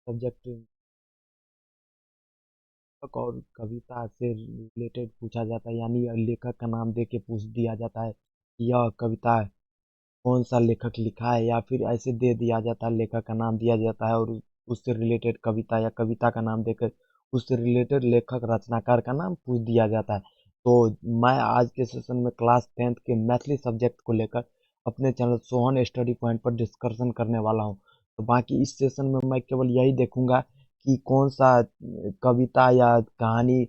Subject और कविता से related पूछा जाता है, यानी लेखक का नाम दे के पूछ दिया जाता है कि यह कविता कौन सा लेखक लिखा है, या फिर ऐसे दे दिया जाता है, लेखक का नाम दिया जाता है और उससे रिलेटेड कविता या कविता का नाम देकर उससे रिलेटेड लेखक रचनाकार का नाम पूछ दिया जाता है। तो मैं आज के सेशन में क्लास 10th के मैथिली सब्जेक्ट को लेकर अपने चैनल सोहन स्टडी पॉइंट पर डिस्कशन करने वाला हूँ। तो बाकी इस सेशन में मैं केवल यही देखूंगा कि कौन सा कविता या कहानी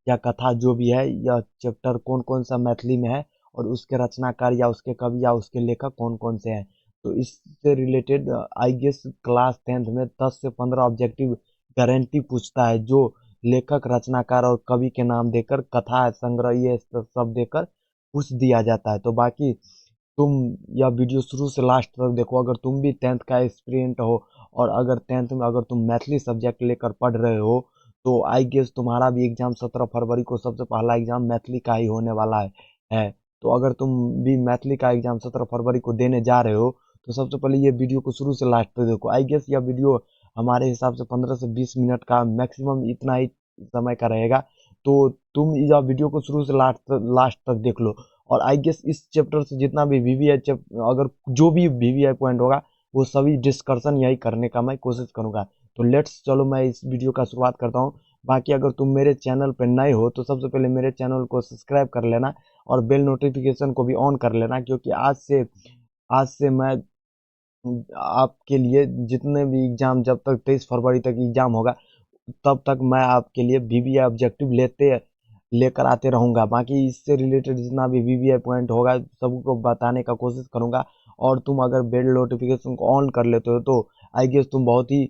या कथा जो भी है, यह चैप्टर कौन कौन सा मैथिली में है और उसके रचनाकार या उसके कवि या उसके लेखक कौन कौन से हैं। तो इससे related I guess class 10th में 10 से 15 ऑब्जेक्टिव गारंटी पूछता है, जो लेखक रचनाकार और कवि के नाम देकर कथा संग्रह ये सब देकर पूछ दिया जाता है। तो बाकी तुम यह वीडियो शुरू से लास्ट तक देखो। अगर तुम भी 10th का एक्सपीरियंट हो और अगर 10th में अगर तुम मैथिली सब्जेक्ट लेकर पढ़ रहे हो, तो आई गेस तुम्हारा भी एग्जाम 17 फरवरी को सबसे पहला एग्जाम मैथिली का ही होने वाला है। तो अगर तुम भी मैथिली का एग्जाम 17 फरवरी को देने जा रहे हो, तो सबसे पहले ये वीडियो को शुरू से लास्ट तक देखो। आई गेस यह वीडियो हमारे हिसाब से 15 से 20 मिनट का मैक्सिमम इतना ही समय का रहेगा। तो तुम यह वीडियो को शुरू से लास्ट तक देख लो। और आई गेस इस चैप्टर से जितना भी वीवीआई अगर जो भी वीवीआई पॉइंट होगा, वो सभी डिस्कशन यही करने का मैं कोशिश करूंगा। तो लेट्स चलो मैं इस वीडियो का शुरुआत करता हूँ। बाकी अगर तुम मेरे चैनल पर नए हो तो सबसे पहले मेरे चैनल को सब्सक्राइब कर लेना और बेल नोटिफिकेशन को भी ऑन कर लेना, क्योंकि आज से मैं आपके लिए जितने भी एग्जाम, जब तक 23 फरवरी तक एग्जाम होगा, तब तक मैं आपके लिए वीवीआई ऑब्जेक्टिव लेकर आते रहूंगा। बाकी इससे रिलेटेड जितना भी वीवीआई पॉइंट होगा सबको बताने का कोशिश करूंगा। और तुम अगर बेल नोटिफिकेशन को ऑन कर लेते हो तो आई गेस तुम बहुत ही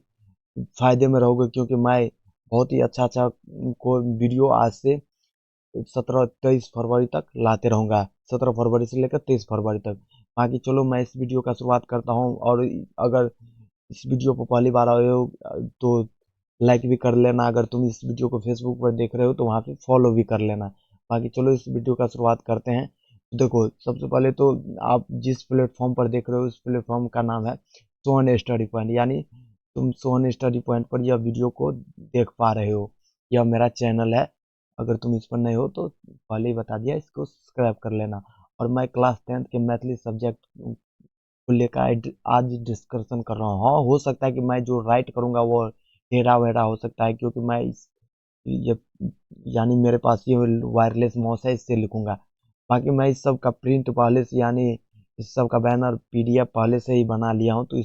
फायदे में रहोगे, क्योंकि मैं बहुत ही अच्छा अच्छा को वीडियो आज से 17 23 फरवरी तक लाते रहूंगा, 17 फरवरी से लेकर 23 फरवरी तक। बाकी चलो मैं इस वीडियो का शुरुआत करता हूँ। और अगर इस वीडियो पर पहली बार आए हो तो लाइक भी कर लेना। अगर तुम इस वीडियो को फेसबुक पर देख रहे हो तो वहाँ पे फॉलो भी कर लेना। बाकी चलो इस वीडियो का शुरुआत करते हैं। देखो सबसे पहले तो आप जिस प्लेटफॉर्म पर देख रहे हो उस प्लेटफॉर्म का नाम है सोहन स्टडी पॉइंट, यानी तुम सोहन स्टडी पॉइंट पर यह वीडियो को देख पा रहे हो। यह मेरा चैनल है। अगर तुम इस पर नए हो तो पहले ही बता दिया, इसको सब्सक्राइब कर लेना। और मैं क्लास 10th के मैथिली सब्जेक्ट को लेकर आज डिस्कशन कर रहा हूँ। हाँ, हो सकता है कि मैं जो राइट करूँगा वो टेढ़ा वेढ़ा हो सकता है, क्योंकि मैं ये यानी मेरे पास ये वायरलेस माउस है, इससे लिखूंगा। बाकी मैं इस सब का प्रिंट पहले से, यानी इस सब का बैनर पीडीएफ पहले से ही बना लिया हूँ, तो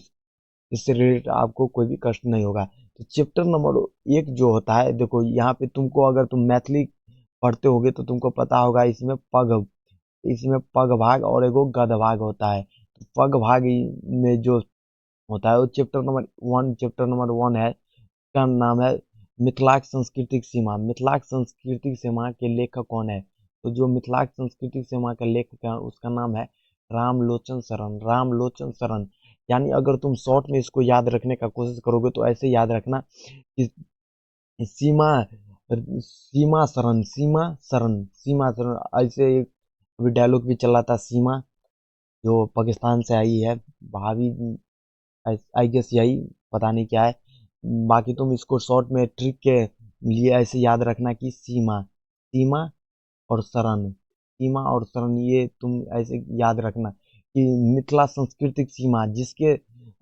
इससे रिलेटेड आपको कोई भी कष्ट नहीं होगा। तो चैप्टर नंबर 1 जो होता है, देखो यहाँ पे तुमको, अगर तुम मैथिली पढ़ते होगे तो तुमको पता होगा इसमें पग भाग और एगो गद भाग होता है। तो पग भाग में जो होता है वो चैप्टर नंबर 1 है। का नाम है मिथिलाक सांस्कृतिक सीमा। मिथिलाक सांस्कृतिक सीमा के लेखक कौन है? तो जो मिथिलाक सांस्कृतिक सीमा का लेखक है उसका नाम है रामलोचन शरण। रामलोचन शरण, यानी अगर तुम शॉर्ट में इसको याद रखने का कोशिश करोगे तो ऐसे याद रखना कि सीमा सीमा शरण, सीमा शरण, सीमा शरण। ऐसे एक अभी डायलॉग भी चला था, सीमा जो पाकिस्तान से आई है, भाभी, आई गेस यही, पता नहीं क्या है। बाकी तुम इसको शॉर्ट में ट्रिक के लिए ऐसे याद रखना कि सीमा, सीमा और शरण, सीमा और शरण, ये तुम ऐसे याद रखना कि मिथिला सांस्कृतिक सीमा, जिसके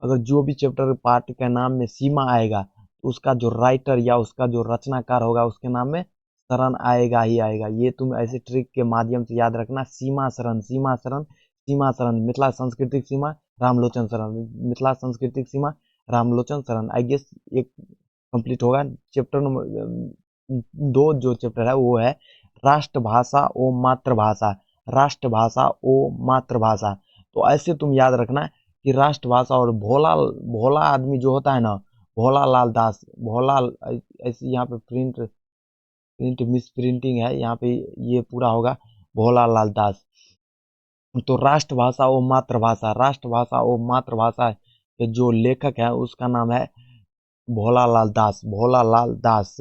अगर जो भी चैप्टर पार्ट के नाम में सीमा आएगा तो उसका जो राइटर या उसका जो रचनाकार होगा उसके नाम में शरण आएगा ही आएगा। ये तुम ऐसे ट्रिक के माध्यम से याद रखना, सीमा शरण, सीमा शरण, सीमा शरण, मिथिला सांस्कृतिक सीमा, रामलोचन शरण, मिथिला सांस्कृतिक सीमा, रामलोचन शरण। आई गेस एक कंप्लीट होगा। चैप्टर नंबर 2 जो चैप्टर है वो है राष्ट्रभाषा ओ मातृभाषा। राष्ट्रभाषा ओ मातृभाषा। तो ऐसे तुम याद रखना कि राष्ट्रभाषा, और भोला भोला आदमी जो होता है ना, भोला लाल दास, भोला, ऐसे यहाँ पे प्रिंट मिस प्रिंटिंग है यहाँ पे, ये पूरा होगा भोला लाल दास। तो राष्ट्रभाषा ओ मातृभाषा, राष्ट्रभाषा ओ मातृभाषा के जो लेखक है उसका नाम है भोलालाल दास, भोलालाल दास।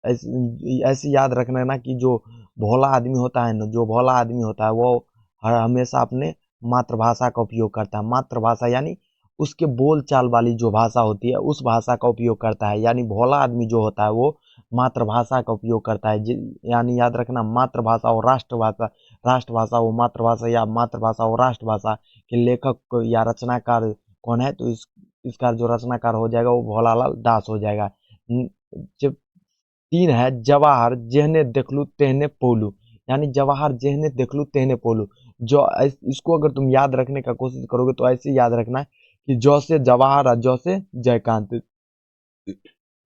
ऐसे याद रखना है ना कि जो भोला आदमी होता है ना, जो भोला आदमी होता है वो हमेशा अपने मातृभाषा का उपयोग करता है। मातृभाषा यानी उसके बोल चाल वाली जो भाषा होती है उस भाषा का उपयोग करता है। यानी भोला आदमी जो होता है वो मातृभाषा का उपयोग करता है। यानी याद रखना, मातृभाषा और राष्ट्रभाषा, राष्ट्रभाषा वो मातृभाषा या मातृभाषा और राष्ट्रभाषा के लेखक या रचनाकार कौन है, तो इसका जो रचनाकार हो जाएगा वो भोलालाल दास हो जाएगा। जब 3 है जवाहर जेहने देखलू तेहने पोलू। यानी जवाहर जेहने देखलू तेहने पोलू। जो इसको अगर तुम याद रखने का कोशिश करोगे तो ऐसे याद रखना है कि जौ से जवाहर और जौ से जयकांत।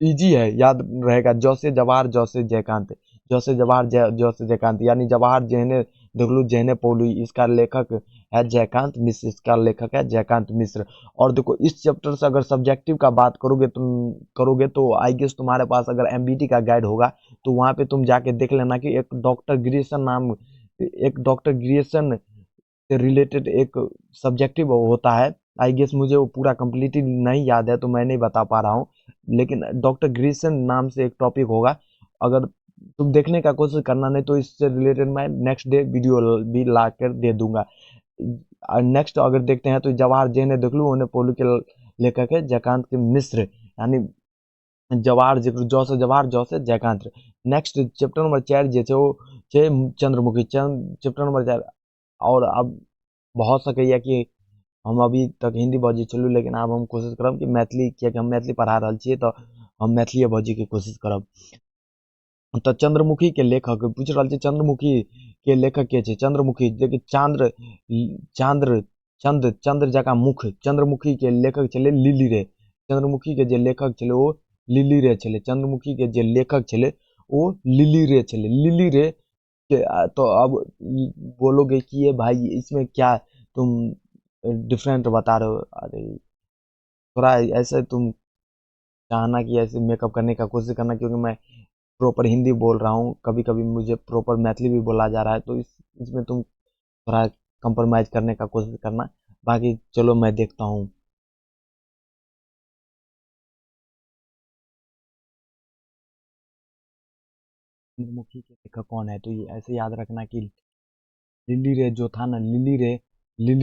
इजी है, याद रहेगा। जौ से जवाहर जौ से जयकांत, जौ से जवाहर जौ से जयकांत। यानी जवाहर जेहने देखलू जेहने पोलू, इसका लेखक है जयकांत मिश्र, इसका लेखक है जयकांत मिश्र। और देखो इस चैप्टर से अगर सब्जेक्टिव का बात करोगे तो आई गेस तुम्हारे पास अगर एमबीटी का गाइड होगा तो वहां पे तुम जाके देख लेना कि एक डॉक्टर ग्रिएशन से रिलेटेड एक सब्जेक्टिव होता है। आई गेस मुझे वो पूरा कंप्लीटली नहीं याद है तो मैं नहीं बता पा रहा हूँ, लेकिन डॉक्टर ग्रीसन नाम से एक टॉपिक होगा। अगर तुम देखने का कोशिश करना, नहीं तो इससे रिलेटेड मैं नेक्स्ट डे वीडियो भी ला कर दे दूंगा। नेक्स्ट अगर देखते हैं तो जवाहर जे ने देख लू उन्हें पोलू के लेखक है जयकांत के मिश्र। यानी जवाहर जौ से जवाहर जौ से जयकांत। नेक्स्ट चैप्टर नंबर 4 जे छे वो छे चंद्रमुखी चैप्टर नंबर 4। और अब बहुत सकैया कि हम अभी तक हिंदी बाजी चलू, लेकिन अब हम कोशिश करब कि मैथिली, कियाकि हम मैथिली पढ़ा रहा छियै तो हम मैथिली बाजी के कोशिश करब। तो चंद्रमुखी के लेखक पूछ रहा है, चंद्रमुखी के लेखक के छे? चंद्रमुखी जेकि चांद्र चांद्र चंद्र चंद्र जका मुख, चंद्रमुखी के लेखक चले लिली रे। चंद्रमुखी के जे लेखक चले वो लिली रे चले। चंद्रमुखी के जे लेखक चले वो लिली रे चले। लिली रे तो अब बोलोगे कि ये भाई इसमें क्या तुम डिफरेंट बता रहे हो? अरे थोड़ा ऐसे तुम चाहना कि ऐसे मेकअप करने का कोशिश करना, क्योंकि मैं प्रॉपर हिंदी बोल रहा हूँ, कभी कभी मुझे प्रॉपर मैथिली भी बोला जा रहा है, तो इसमें तुम थोड़ा कंप्रोमाइज करने का कोशिश करना। बाकी चलो मैं देखता हूँ। चंद्रमुखी के लेखक कौन है, तो ये ऐसे याद रखना कि लिली रे जो था ना, लिली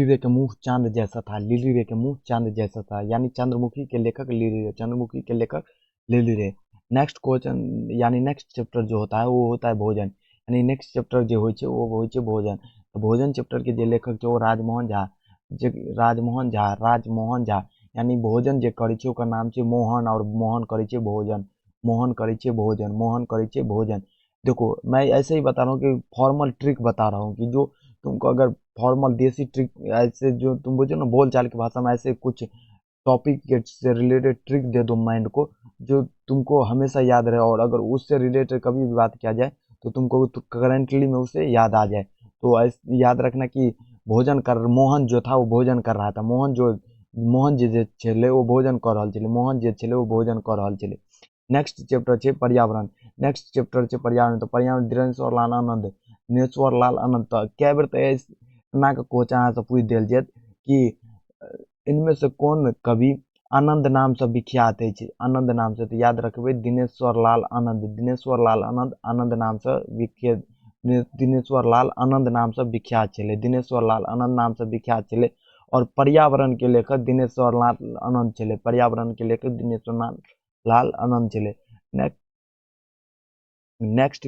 रे के मुंह चांद जैसा था। लिली रे के मुंह चांद जैसा था, यानी चंद्रमुखी के लेखक लिली रे, चंद्रमुखी के लेखक लिली रे। नेक्स्ट क्वेश्चन यानी नेक्स्ट चैप्टर जो होता है वो होता है भोजन। यानी नेक्स्ट चैप्टर जो होय छे वो होय छे भोजन। तो भोजन चैप्टर के जे लेखक छे वो राजमोहन झा। जे राजमोहन झा। यानी भोजन जे करै छे ओकर नाम छे मोहन, और मोहन करै छे भोजन। मोहन करै छे भोजन, मोहन करै छे भोजन। देखो मैं ऐसे ही बता रहा हूँ कि फॉर्मल ट्रिक बता रहा हूँ कि जो तुमको अगर फॉर्मल देसी ट्रिक ऐसे जो तुम बोझो ना बोल चाल की भाषा में, ऐसे कुछ टॉपिक के से रिलेटेड ट्रिक दे दो माइंड को जो तुमको हमेशा याद रहे, और अगर उससे रिलेटेड कभी भी बात किया जाए तो तुमको तो करेंटली में उसे याद आ जाए। तो ऐसे याद रखना कि मोहन जो था वो भोजन कर रहा था। मोहन जे छले वो भोजन कर रहल छले, मोहन जे छले वो भोजन कर रहल छले। नेक्स्ट चैप्टर छे पर्यावरण। नेक्स्ट चैप्टर छे पर्यावरण। तो पर्यावरण दिनेश्वर लाल आनंद, दिनेश्वर लाल आनंद। तो कै बेर तो एना के क्वेश्चन अहाँ से पूछ देल जायत कि इनमें से कौन कवि आनंद नाम से विख्यात है? आनंद नाम से तो याद रखबे दिनेश्वर लाल आनंद। दिनेश्वर लाल आनंद आनंद नाम से विख्यात, दिनेश्वर लाल आनंद नाम से विख्यात चले, दिनेश्वर लाल आनंद नाम से विख्यात चले। और पर्यावरण के लेखक दिनेश्वर लाल आनंद चले, पर्यावरण के लेखक दिनेश्वर लाल आनंद चले। नेक्स्ट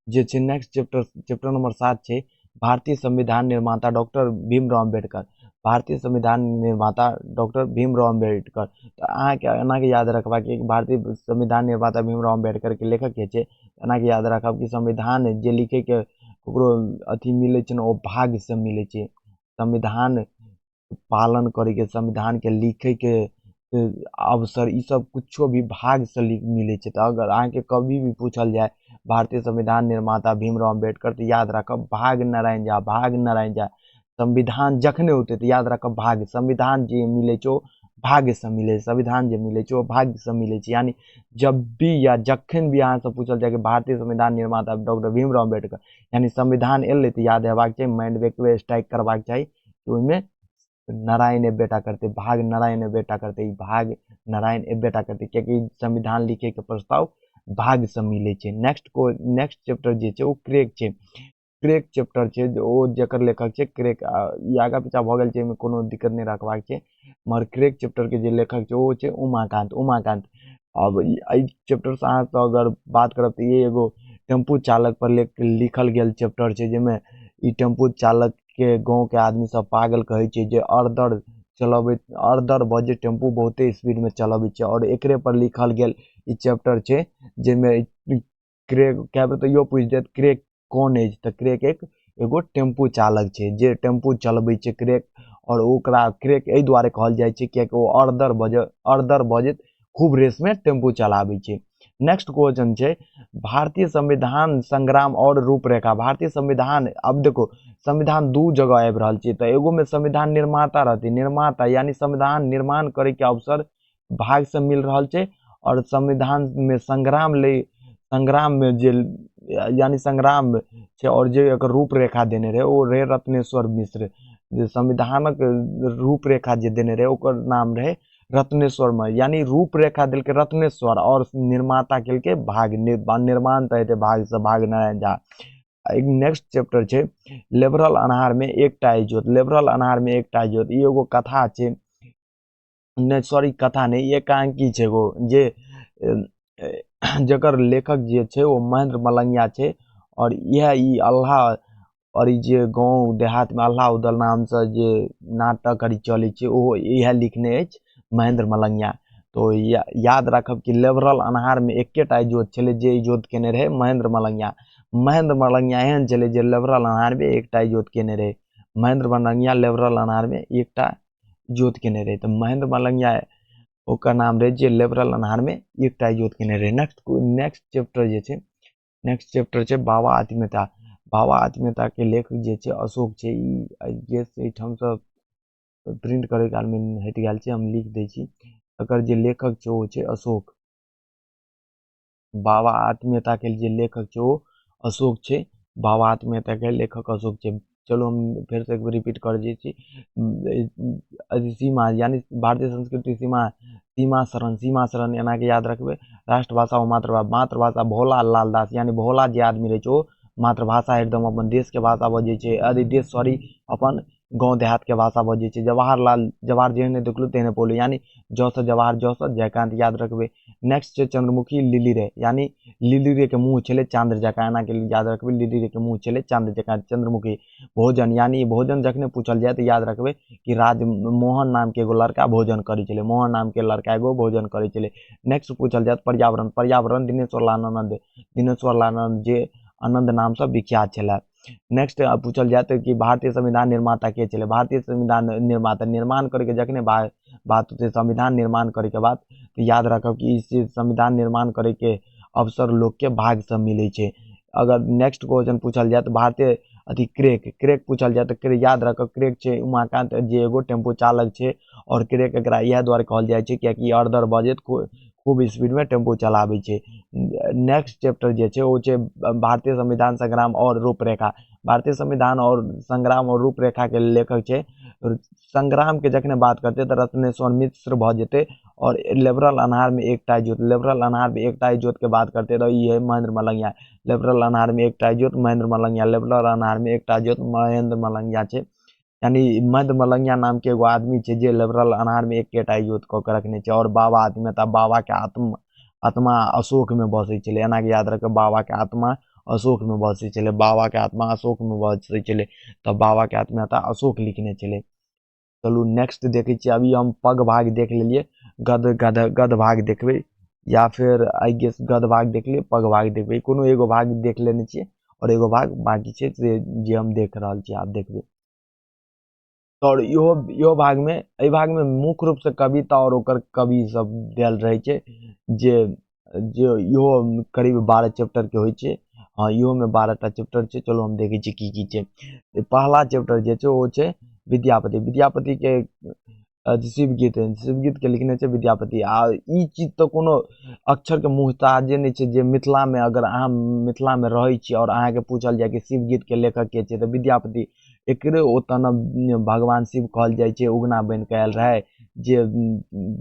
जे छे नेक्स्ट चैप्टर, चैप्टर नंबर 7 छे भारतीय संविधान निर्माता डॉक्टर भीमराव अम्बेडकर। भारतीय संविधान निर्माता डॉक्टर भीमराव अम्बेडकर। तो अहाँ के एना के याद रखबा कि भारतीय संविधान निर्माता भीमराव अम्बेडकर के लेखक के छे। एना के याद रखब कि संविधान जे लिखे के ककरो अथी मिले छे ना ओ भाग्य से मिले छे। संविधान पालन करे के, संविधान के लिखे के अवसर ई सब कुछो भी भाग्य से मिले छे। तो अगर अहाँ के कभी भी पूछल जाए भारतीय संविधान निर्माता भीमराव अम्बेडकर, तो याद रखब भाग्य नारायण झा, भाग्य नारायण झा। संविधान जखने होते तो याद रखब भाग्य, संविधान जे मिले छो भाग्य से मिले, संविधान जे मिले छो भाग्य से मिले छे। यानी जब भी या जखन भी अहाँ से पूछल जाए कि भारतीय संविधान निर्माता डॉक्टर भीमराव अम्बेडकर, यानी संविधान एले तो याद हेबाक चाहिए, माइंड में स्ट्राइक करबाक चाहिए कि ओहिमे नारायण एबेटा करते, भाग नारायण एबेटा करते, भाग नारायण एबेटा करते, क्योंकि संविधान लिखे के प्रस्ताव भाग से मिले छे। नेक्स्ट चैप्टर जे छे वो क्रेक छे। क्रेक चैप्टर छै ओ जकर लेखक छै क्रेक। ई आगा पीछा भऽ गेल छै, एहिमे कोनो दिक्कत नहीं रखबाक छै, मगर क्रेक चैप्टर के जे लेखक छै ओ छै उमाकांत। अब एहि चैप्टर से अहाँ तो अगर बात करब तऽ ये एगो टेम्पू चालक पर लिखल गेल चैप्टर छै, जेमे ई टेम्पू चालक के गांव के आदमी सब पागल कहै छै जे अरदर बजे टेम्पू बहुते स्पीड में चलबै छै, और एकरे पर लिखल गेल ई चैप्टर छै, जेमे क्रेक कए बेर तऽ इहो पूछि देत क्रेक कौन अछि, तऽ क्रेक एगो टेम्पू चालक छै जे टेम्पू चलबै छै क्रेक। और ओकरा क्रेक एहि दुआरे कहल जाइ छै कियाकि ओ अरदर बजे खूब रेस में टेम्पू चलाबै छै। नेक्स्ट क्वेश्चन छै भारतीय संविधान संग्राम और रूपरेखा। भारतीय संविधान, अब देखो संविधान दू जगह आबि रहल छै, तऽ एगो में संविधान निर्माता रहते, निर्माता यानी संविधान निर्माण करे के अवसर भाग से मिल रहल छै, और संविधान में संग्राम में जे यानी संग्राम छै, और जे एकर रूपरेखा देने रहे ओ रहे रत्नेश्वर मिश्र। जे संविधानक रूपरेखा जे देने रहे ओकर नाम रहे रत्नेश्वर में, यानी रूपरेखा दिलके रत्नेश्वर और निर्माता केलके निर्माण तऽ हेतै भाग से भाग नारायण झा। एक नेक्स्ट चैप्टर छै लेबरल अनहार में एकटा इजोत। लेबरल अनहार में एकटा इजोत ई एगो कथा छै, नहीं सॉरी कथा नहीं, एकांकी छै एगो जे जकर लेखक जे छै वो महेंद्र मलंगिया छै, और यह ई अल्लाह और ई जे गाँव देहात में अल्लाह उदल नाम से जे नाटक आर चलै छै ओहो इएह लिखने अछि महेंद्र मलंगिया। तो याद रखब कि लेबरल अनहार में एकेटा इजोत छलै जे इजोत केने रहे महेंद्र मलंगिया। महेंद्र मलंगिया एहन छलै जे लेबरल अनहार में एकटा इजोत केने रहे। महेंद्र मलंगिया लेबरल अनहार में एकटा इजोत केने रहे, तो महेंद्र मलंगिया ओकर नाम रहे जे लेबरल अनहार में एकटा इजोत केने रहे। नेक्स्ट चैप्टर जे छै, नेक्स्ट चैप्टर छै बाबा आत्मीयता। बाबा आत्मीयता के लेखक जे छै अशोक छै। ई गेस एहिठाम से प्रिंट करे काल में हटि गेल छै, हम लिख दै छी। एकर जे लेखक छै ओ छै अशोक। बाबा आत्मीयता के जे लेखक छै ओ अशोक छै। बाबा आत्मीयता के लेखक अशोक छै। चलो हम फिर से एक बार रिपीट कर दी थी। सीमा यानी भारतीय संस्कृति सीमा शरण एना के याद रखबे। राष्ट्रभाषा और मातृभाषा। मातृभाषा भोला लाल दास यानी भोला जे आदमी रहे छै ओ मातृभाषा एकदम अपन देश के भाषा बजे छै, अपन गाँव देहात के भाषा बजे छै। जवाहर जेहने देखलू तेहने बोलू, यानी जौ से जवाहर जौ से जयकांत याद रखबे। नेक्स्ट छै चंद्रमुखी लिली रे, यानी लिली रे के मुंह चले चांद्र जका, एना के याद रखबे। लिली रे के मुंह चले चांद्र जका चंद्रमुखी। भोजन यानी भोजन जखने पूछल जाए तो याद रखबे कि मोहन नाम के एगो लड़का भोजन करे छले, मोहन नाम के लड़का एगो भोजन करे छले। नेक्स्ट पूछल जाए पर्यावरण। पर्यावरण दिनेश्वर लानंद जे आनंद नाम से विख्यात छले। नेक्स्ट पूछल जाए कि भारतीय संविधान निर्माता के छले। भारतीय संविधान निर्माता निर्माण करे के जखने बात होते संविधान निर्माण करे के बाद तो याद रखब कि इस संविधान निर्माण करे के अवसर लोग के भाग से मिले छे। अगर नेक्स्ट क्वेश्चन पूछल जाए तो भारतीय क्रेक पूछल जाए तो याद रखब क्रेक छे उमाकांत जे एगो टेम्पो चालक छे, और क्रेक एकरा इएह दुआरे कहल जाए छे कियाकि अरदर बजे खूब स्पीड में टेम्पो चलावे छे। नेक्स्ट चैप्टर जे छे वो छे भारतीय संविधान संग्राम और रूपरेखा। भारतीय संविधान और संग्राम और रूपरेखा के लेखक छे। संग्राम के जखने बात करते तो रत्नेश्वर मिश्र भ जेते, और लेबरल अनहार में एकटा इजोत। लेबरल अनहार में एकटा इजोत के बात करते तो ये महेंद्र मलंगिया। लेबरल अनहार में एकटा इजोत महेंद्र मलंगिया। लेबरल अनहार में एकटा इजोत महेंद्र मलंगिया छे, यानी महेंद्र मलंगिया नाम के एगो आदमी छे जे लेबरल अनहार में एकेटा इजोत क के रखने छे। और बाबा आत्मीयता, बाबा के आत्मा अशोक में बसे छले, एना के याद रखे बाबा के आत्मा अशोक में बसे छले। बाबा के आत्मा अशोक में बसे छले, तब बाबा के आत्मीयता अशोक लिखने छले। चलू नेक्स्ट देखे छियै। अभी हम पग भाग देख लेलिए, गद भाग देखबे, या फिर आई गेस गद भाग देख लिए, पग भाग देखबे, कोनो एगो भाग देख लेने छियै, और एगो भाग बाकी छे जे हम देख रहल छी, आप देखबे। और इहो भाग में, एहि भाग में मुख्य रूप से कविता और ओकर कवि सब देल रहे छे, जे जे इहो करीब 12 चैप्टर के होइ छे। हाँ, इहो में 12टा चैप्टर छे। चलो हम देखे छी की छे। पहला चैप्टर जे छे वो छे विद्यापति। विद्यापति के शिवगीत के लिखने छे विद्यापति। आ ई चीज तो कोनो अक्षर के मुहताजे नहीं छे जे मिथिला में, अगर अहाँ मिथिला में रहे छी और अहाँ के पूछल जाए कि शिवगीत के लेखक के छे तो विद्यापति। एकरे ओतन भगवान शिव कहल जाए छे, उगना बन के आयल रहे, जे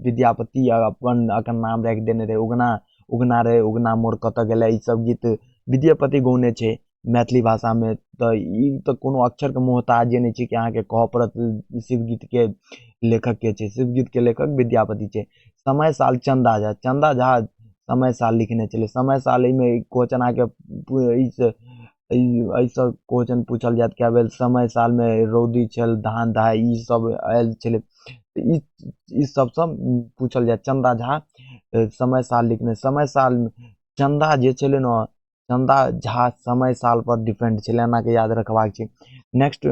विद्यापति अपन नाम रख देने रहे उगना। उगना रे उगना मोर कत गेले, ई सब गीत विद्यापति गौने छे। मैथिली भाषा में। तो ई तो कोनो अक्षर के मोहताजे नहीं छै कि अहाँ के कह पड़त शिव गीत के लेखक के छै। शिव गीत के लेखक विद्यापति छै। समय साल चंदा झा, चंदा झा समय साल लिखने छलै। समय साल एहिमे क्वेश्चन अहाँके एहिसँ क्वेश्चन पूछल जायत क्या भेल समय साल में रौदी छल, धान दहाइ ई सब आयल छलै। ई सबसँ पूछल जायत। चंदा झा समय साल लिखने। समय साल चंदा जे छलै ने, चंदा झा समय साल पर डिपेंड छलै, एना के याद रखबाक छै। नेक्स्ट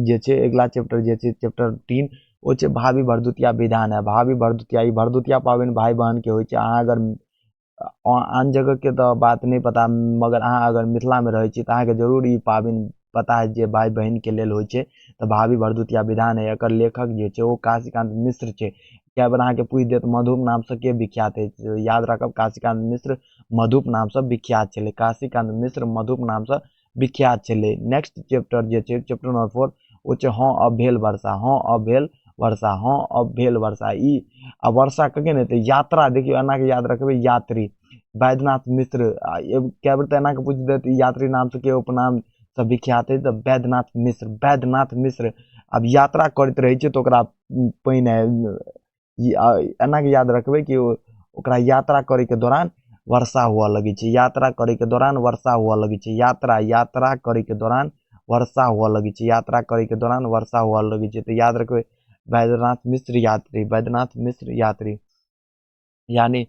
जे छै अगला चैप्टर जे छै चैप्टर 3 ओ छै भाभी भरदुतिया विधान है। भाभी भरदुतिया, ई भरदुतिया पाबनि भाई बहन के होइ छै। अहाँ अगर आन जगह के तो बात नहीं पता, मगर अहाँ अगर मिथिला में रहै छी तऽ अहाँके जरूर ई पाबनि पता है जे भाई बहन के लेल होइ छै। तऽ भाभी भरदुतिया विधान है। एकर लेखक जे छै ओ काशीकांत मिश्र छै। कए बेर अहाँके पूछि देत मधुप नामसँ के विख्यात है, याद राखब काशीकांत मिश्र मधुप नामसँ विख्यात छलै। काशीकांत मिश्र मधुप नामसँ विख्यात छलै। नेक्स्ट चैप्टर जे छै चैप्टर नंबर 4 ओ छै हाँ अब भेल वर्षा। हाँ अब भेल वर्षा, हाँ अब भेल वर्षा। ई आ वर्षा कखन हेतै? यात्रा, देखियौ एना के याद रखबै यात्री वैद्यनाथ मिश्र। कए बेर तऽ एना के पूछि देत यात्री नाम से के उपनाम से विख्यात है तऽ वैद्यनाथ मिश्र। वैद्यनाथ मिश्र अब यात्रा करैत रहै छै तऽ ओकरा पहिने एना के याद रखबै कि ओकरा यात्रा करे के दौरान वर्षा हुआ लगी छै। यात्रा करे के दौरान वर्षा हुआ लगी छै। यात्रा करे के दौरान वर्षा हुआ लगी छै। यात्रा करे के दौरान वर्षा हुआ लगी छै। तो याद रखबै वैद्यनाथ मिश्र यात्री, वैद्यनाथ मिश्र यात्री। यानी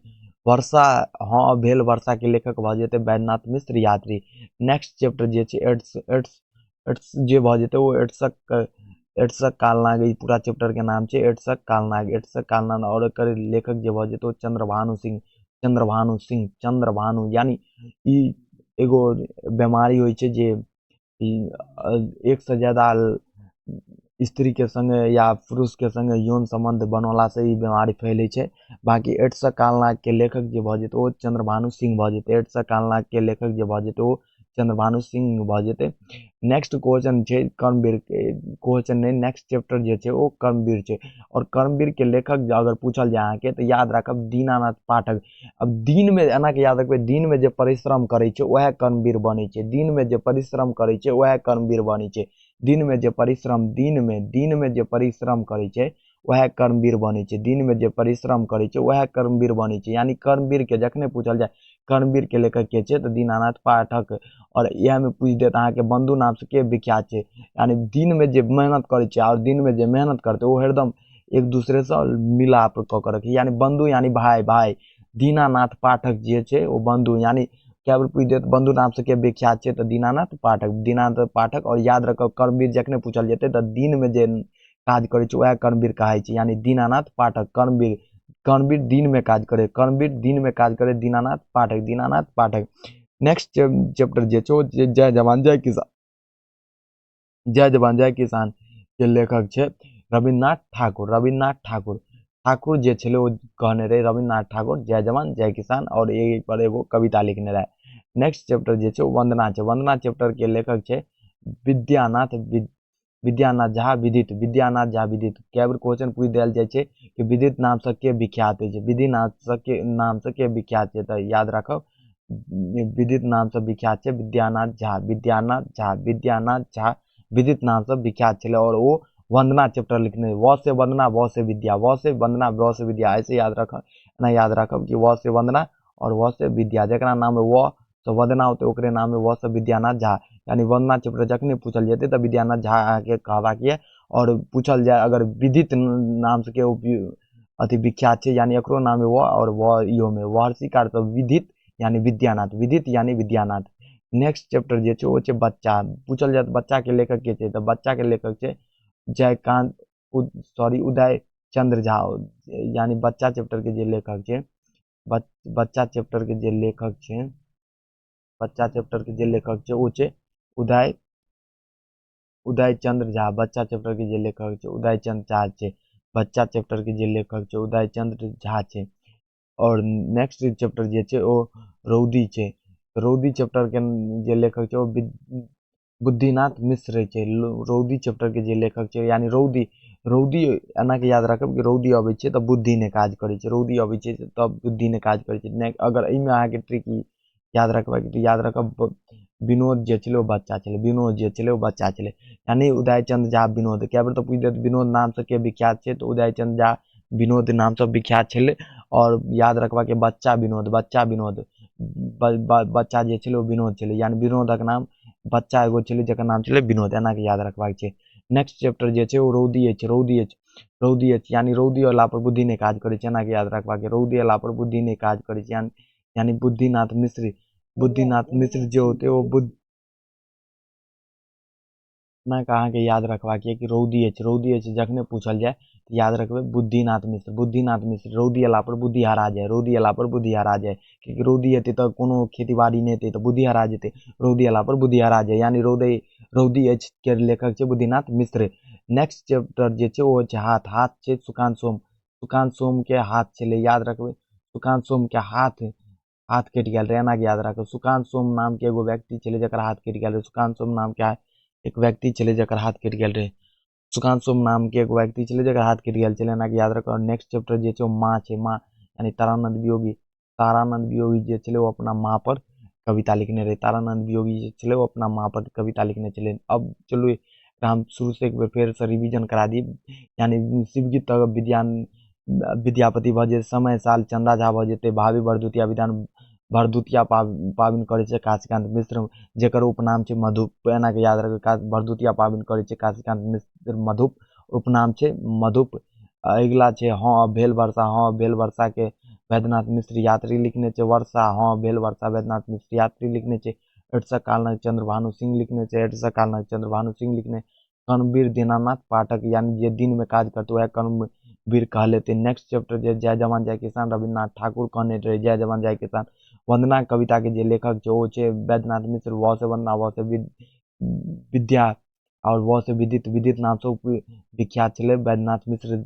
वर्षा हाँ भेल वर्षा के लेखक भऽ जेतै वैद्यनाथ मिश्र यात्री। नेक्स्ट चैप्टर जे छै एड्स एड्स एड्स जे भऽ जेतै ओ एड्सक कालनाग। ई पूरा चैप्टर के नाम छै एड्सक कालनाग। एड्सक कालनाग और एकर लेखक जे भऽ जेतै ओ चंद्रभानु सिंह। चंद्रभानु सिंह, चंद्रभानु यानी ई एगो बीमारी होइ छै जे एक से ज्यादा स्त्री के संगे या पुरुष के संगे यौन संबंध बनौला से ई बीमारी फैले छै। बाकी एड्स कालनाग के लेखक जे भऽ जेतै ओ चंद्रभानु सिंह भऽ जेतै। एड्स कालनाग के लेखक जे भऽ जेतै ओ चंद्रभानु सिंह भऽ जेतै। नेक्स्ट क्वेश्चन छै कर्मवीर के। क्वेश्चन नहीं, नेक्स्ट चैप्टर जे छै ओ कर्मवीर छै। और कर्मवीर के लेखक अगर पूछल जाय अहाँके तऽ याद राखब दीनानाथ पाठक। अब दिन में एना के याद रखबै दिन में जे परिश्रम करे छै वएह कर्मवीर बनै छै। दिन में जे परिश्रम करे छै वएह कर्मवीर बनै छै। दिन में जे परिश्रम, दिन में जे परिश्रम करे छै वएह कर्मवीर बनै छै। दिन में जे परिश्रम करे छै वएह कर्मवीर बनै छै। यानी कर्मवीर के जखने पूछल जाय कर्मवीर के लेखक के छै तऽ दीनानाथ पाठक। और इएह में पूछ देत अहाँके बंधु नाम से के विख्यात छै। यानी दिन में जे मेहनत करे छै और दिन में जे मेहनत करते वो हरदम एक दूसरे से मिलाप कऽ के रखी। यानी बंधु यानी भाई, भाई दीनानाथ पाठक जे छै वो बंधु। यानी क्या बेर पूछ देत बंधु नाम से के विख्यात छै तऽ दीनानाथ पाठक, दीनानाथ पाठक। और याद रखब कर्मवीर जखने पूछल जेतै तऽ दिन में जे काज करे छै वएह कर्मवीर कहाइ छै। यानी दीनानाथ पाठक कर्मवीर। कर्मवीर दिन में काज करे, कर्मवीर दिन में काज करे, दीनानाथ पाठक, दीनानाथ पाठक। नेक्स्ट चैप्टर जे छै ओ जय जवान जय किसान। जय जवान जय किसान के लेखक छै रविन्द्रनाथ ठाकुर। रविन्द्रनाथ ठाकुर ठाकुर जे छलै ओ कहने रहे रविन्द्रनाथ ठाकुर जय जवान जय किसान और एहि पर एगो कविता लिखने रहे। नेक्स्ट चैप्टर जे छै वंदना छै। वंदना चैप्टर के लेखक छै विद्यानाथ विद्यानाथ झा विदित। विद्यानाथ झा विदित। कए बेर क्वेश्चन पूछ देल जाइ छै कि विदित नाम से के विख्यात होइ छै। विधिनाथ के नाम से के विख्यात छै तऽ याद राखब विदित नाम से विख्यात छै विद्यानाथ झा। विद्यानाथ झा, विद्यानाथ झा विदित नाम से विख्यात छलै। और वो वंदना चैप्टर लिखने, व से वंदना व से विद्या, व से वंदना व से विद्या। ऐसे याद रखब, ना याद रखब कि व से वंदना और व से विद्या। जकरा नाम है व से वंदना होते ओकरे नाम है व से विद्यानाथ झा। यानी वंदना चैप्टर जखने पूछल जेतै तऽ विद्यानाथ झा अहाँके कहबाक ये। और पूछल जाय अगर विदित नाम से के अथी विख्यात छै यानी एकरो नाम है व और व इहो में वार्षिकार तो विदित यानी विद्यानाथ, विदित यानी विद्यानाथ। नेक्स्ट चैप्टर जे छै ओ छै बच्चा। पूछल जाय बच्चा के लेखक के छै तऽ बच्चा के लेखक छै जयकांत उदय चंद्र झा। यानी बच्चा चैप्टर के जे लेखक छै बच्चा चैप्टर के जे लेखक छै बच्चा चैप्टर के जे लेखक छै ओ छै उदय उदय चंद्र झा। बच्चा चैप्टर के जे लेखक छै उदय चंद्र झा छै। बच्चा चैप्टर के जे लेखक छै उदय चंद्र झा छै। और नेक्स्ट चैप्टर जे छै ओ रौदी छै। रौदी चैप्टर के जे लेखक छै ओ बुद्धिनाथ मिश्र छै। रौदी चैप्टर के जे लेखक छै यानी रौदी रौदी एना के याद राखब कि रौदी अबै छै तऽ बुद्धि ने काज करै छै। रौदी अबै छै तब बुद्धि ने काज करै छै। अगर एहिमे अहाँके ट्रिक याद रखबै तऽ याद रखब विनोद जे छलै ओ बच्चा छलै, विनोद जे छलै ओ बच्चा छलै, यानी उदयचंद झा विनोद। कए बेर तऽ पूछि देत विनोद नामसँ के विख्यात छै, तऽ उदयचंद झा विनोद नामसँ विख्यात छलै। और याद रखबाक के बच्चा विनोद, बच्चा विनोद, बच्चा जे छलै ओ विनोद छलै, यानी विनोदक नाम बच्चा एगो छलै जकर नाम छलै विनोद, एना के याद रखबाक छै। नेक्स्ट चैप्टर जे छै ओ रौदी अछि, रौदी अछि, रौदी अछि, यानी रौदी अयला पर बुद्धि नहि काज करै छै, एना के याद रखबाक छै। रौदी अयला पर बुद्धि नहि काज करै छै, यानी बुद्धिनाथ मिश्र, बुद्धिनाथ मिश्र जे होते वो बुद्ध ना के अहाँके याद रखबाक ये कि रौदी अछि, रौदी अछि जखने पूछल जाय तऽ याद रखबै बुद्धिनाथ मिश्र, बुद्धिनाथ मिश्र। रौदी अयला पर बुद्धि हरा जाय, रौदी अयला पर बुद्धि हरा जाय, क्योंकि रौदी हेतै तऽ कोनो खेती बाड़ी नहि हेतै तऽ बुद्धि हरा जेतै, रौदी अयला पर बुद्धि हरा जाय, यानी रौदी, रौदी अछि के लेखक छै बुद्धिनाथ मिश्र। नेक्स्ट चैप्टर जे छै ओ छै हाथ, हाथ छै सुकांत सोम, सुकांत सोम के हाथ छलै, याद रखबै सुकांत सोम के हाथ, हाथ कटि गेल रहे, एना के याद राखब। सुकांत सोम नाम के एगो व्यक्ति छलै जकर हाथ कटि गेल रहे, सुकांत सोम नाम के एक व्यक्ति छलै जकर हाथ कटि गेल रहे, सुकांत सोम नाम के एक व्यक्ति छलै जकर हाथ कटि गेल छलै, एना के याद रखब। नेक्स्ट चैप्टर जे छै ओ माँ छै, माँ यानी तारानंद वियोगी, तारानंद वियोगी जे छलै वो अपना माँ पर कविता लिखने रहे, तारानंद वियोगी जे छलै वो अपना माँ पर कविता लिखने छलै। अब चलू हम शुरू से एक बेर फेर से रिवीजन करा दी, यानी शिवगीत विद्या, विद्यापति भऽ जेतै, समय साल चंदा झा भऽ जेतै, भावी भरदुतिया विधान भरदुतिया पाबनि करै छै काशीकांत मिश्र, जेकर उपनाम छै मधुप, एना के याद रखबै भरदुतिया पाबनि करै छै काशीकांत मिश्र मधुप, उपनाम छै मधुप। अगिला छै हाँ भेल वर्षा, हाँ भेल वर्षा के वैद्यनाथ मिश्र यात्री लिखने छै, वर्षा हाँ भेल वर्षा वैद्यनाथ मिश्र यात्री लिखने छै। एडसा कालनाथ चंद्र भानु सिंह लिखने छै, एडसा कालनाथ चंद्र भानु सिंह लिखने। कर्मवीर दीनानाथ पाठक, यानी जे दिन में काज करते वह कर्मवीर कहलेते। नेक्स्ट चैप्टर जे जय जवान जय किसान रविन्द्रनाथ ठाकुर कहने रहे, जय जवान जय किसान। वंदना कविता के जे लेखक छै वो छै वैद्यनाथ मिश्र, व से वंदना, व से विद्या और व से विदित, विदित नाम से विख्यात छलै वैद्यनाथ मिश्र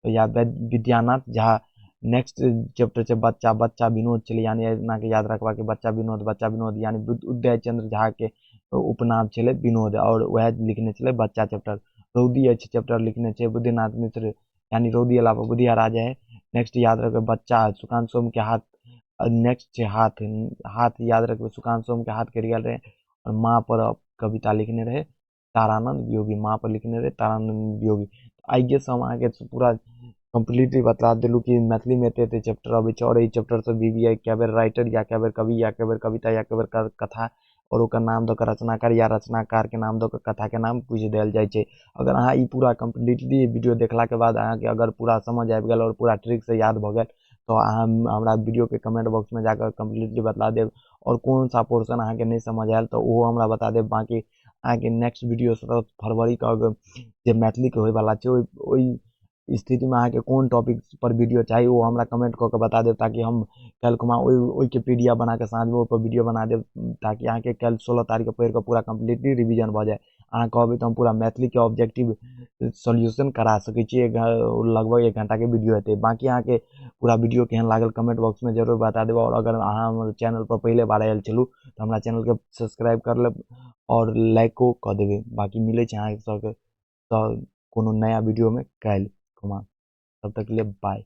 या विद्यानाथ झा। नेक्स्ट चैप्टर छै बच्चा, बच्चा विनोद छलै, यानी एना के याद रखबा के बच्चा विनोद, बच्चा विनोद यानी उदय चंद्र झा के उपनाम छलै विनोद, और वह लिखने छलै बच्चा चैप्टर। रौदी अछि चैप्टर लिखने छै बुद्धिनाथ मिश्र, यानी रौदी अला पर बुद्धि हरा जाय है। नेक्स्ट याद रखबै बच्चा सुकांत सोम के हाथ, नेक्स्ट छै हाथ, हाथ याद रखबै सुकांत सोम के हाथ कटि गेल रहे और माँ पर कविता लिखने रहे तारानंद वियोगी, माँ पर लिखने रहे तारानंद वियोगी। आइए से हम अहाँके पूरा कम्प्लीटली बता देलू कि मैथिली में एते चैप्टर अबै छै, और ई चैप्टर से बीबीए कए बेर राइटर या कए बेर कवि या कए बेर कविता या कए बेर कथा और ओकर नाम दऽ कऽ रचनाकार या रचनाकार के नाम दऽ कऽ कथा के नाम पूछि देल जाइ छै। अगर अहाँ ई पूरा कम्प्लीटली वीडियो देखला के बाद अहाँके अगर पूरा समझ आबि गेल और पूरा ट्रिक से याद भऽ गेल तो अहाँ हमरा वीडियो के कमेंट बॉक्स में जाकर कम्प्लीटली बता देब, और कौन सा पोर्शन अहाँके नहीं समझ आयल तो ओहो हमरा बता देब। बाकी अहाँके नेक्स्ट वीडियो 17 फरवरी के जे मैथिली के होयवाला छै ओहि स्थिति में अहाँके कोन टॉपिक पर वीडियो चाही वो हमरा कमेंट कऽ के बता देब, ताकि हम कल खुमा ओहि के पीडीएफ बना के साँझ में ओहि पर वीडियो बना देब, ताकि अहाँके कल 16 तारीख के पढ़ि के पूरा कम्प्लीटली रिवीजन भऽ जाए। अहाँ कहबै तऽ हम पूरा मैथिली के ऑब्जेक्टिव सॉल्यूशन करा सकै छी, लगभग 1 घंटा के वीडियो हेतै। बाकी अहाँके पूरा वीडियो केहन लागल कमेंट बॉक्स में जरूर बता देब, और अगर अहाँ हमर चैनल पर पहले बार आयल छलू तऽ हमरा चैनल के सब्सक्राइब कर लेब और लाइको कऽ देबै। बाकी मिलै छै अहाँ सबके तऽ कोनो नया वीडियो में काल्हि खुमा, तब तक के लिए बाय।